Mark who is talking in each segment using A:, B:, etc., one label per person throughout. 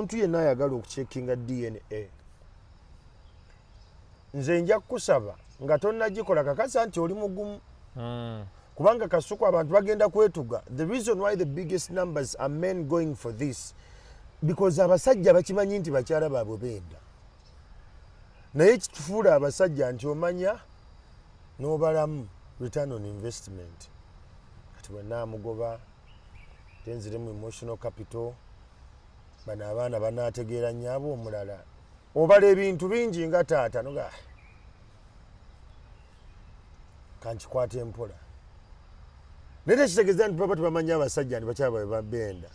A: omuntu yenna ayagala okucekinga DNA nze nja kukusaba nga tonnagikola kakasa nti oli mugumu kubanga kasuku abantu bagenda kwetuga. The reason why the biggest numbers are men going for this because abasajja bakimanyi nti bakyala baabwe benda naye kitufuula abasajja nti omanya n'obalamu return on investment kati bwenaamugoba tenziremu emotional capital bano abaana banaategeera nnyabo omulala obala ebintu bingi nga taata noga kankikwata empola naye tekitegeeza nti baba tebamanya abasajja nti bakyala baabwe babenda.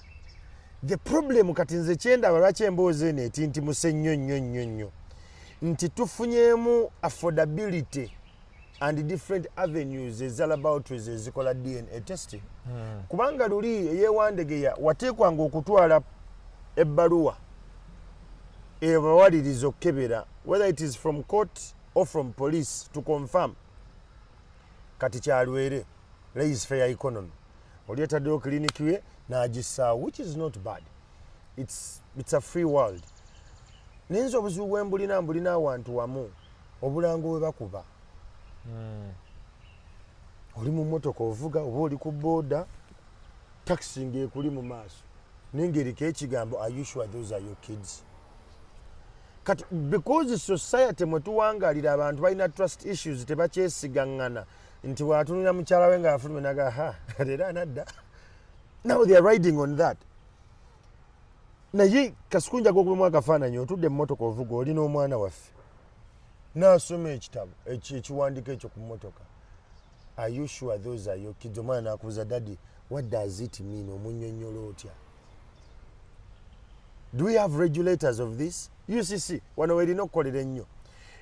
A: The problem kati nze kyendaba lwaki emboozi eno eti nti muse nnyo nti tufunyeemu affordability and different avenues ezal about ezikola DNA testing kubanga luli eyewandegeya wateekwanga okutwala ebbaluwa ebawaliriza okukebera whether it is from court or from police to confirm kati kyalwere raise fair economy oli etaddeyo clinic ye n'agisaawo which is not bad. It's a free world. Nenzo obuzibu bwe mbulina awantu wamu obulango bwe bakuba oli mu mmotoka ovuga oba oli ku booda taxi ng'ekuli mu maaso nengeriko ekigambo are you sure those are your kids kati because society mwe tuwangalira abantu balina trust issues tebakyesigaŋŋana nti watunira mukyala we ng'afuluma naga ha leero anadda. Now they are riding on that. Naye kasikunja gogwemu akafaananyi otudde emmotoka ovuga oli n'omwana waffe n'asoma ekitabo ekiwandiiko ekyo ku mmotoka are you sure those are your kids omwana n'akubuuza daddy what does it mean omunnyonnyola otya. Do we have regulators of this? UCC wano werina okukolera ennyo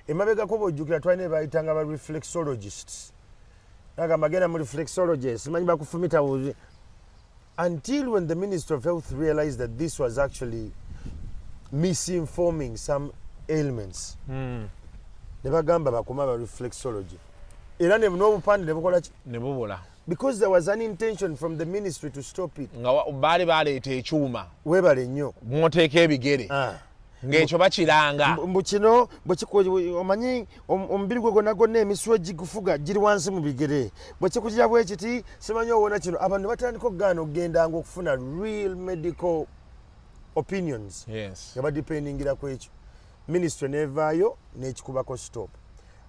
A: emabegako bwojjukira twalina bayitanga ba reflexologists nagamba genda mu reflexologist manyi bakufumita buzi until when the Minister of Health realized that this was actually misinforming some ailments. Ne bagamba bakoma ba reflexology. Era ne n'obupande ne bukola
B: ne bubola.
A: Because there was an intention from the ministry to stop it.
B: Nga baali baleeta ekyuma.
A: Webale nnyo.
B: Mwoteeka ebigere. Ng'ekyo bakiranga.
A: Mbukino omanyi omubiri gwe gwonna gwonna emisuwa gigufuga giri wansi mu bigere bwekikujira bwe kiti simanyi owona kino abantu batandika okugaana okugendanga okufuna real medical opinions nga badipendingira ku ekyo ministry nevaayo n'ekikubako stop.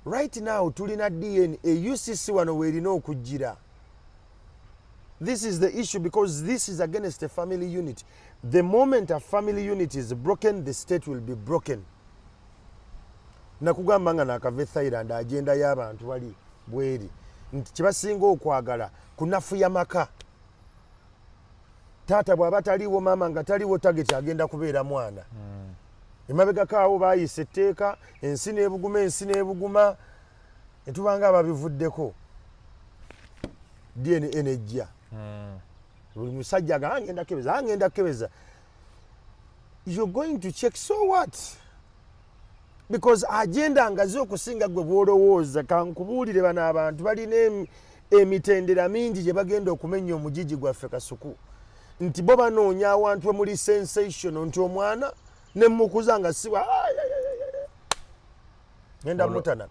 A: Right now tulina DNA UCC wano weerina okujjira. This is the issue because this is against a family unit. The moment a family unit is broken, the state will be broken. Nakugamba nga nakave Thailand agenda y'abantu bali bweri nti kibasinga okwagala kunafuya maka. Taata bw'aba taliwo maama nga taliwo target agenda kubeera mwana. Emabegako awo baayisa etteeka ensi n'ebuguma ne tubanga ababivuddeko DNA enejja. Buli musajja angenda kebeza. You're going to check, so what? Because agenda ngazi okusinga gwe bwolowooza kankubuulire bano abantu balina emitendera mingi gye bagenda okumenya omugigi gwaffe kasuku nti bo banoonya awantu emuli sensation nti omwana ne mukuza nga siwa ngenda mutanaka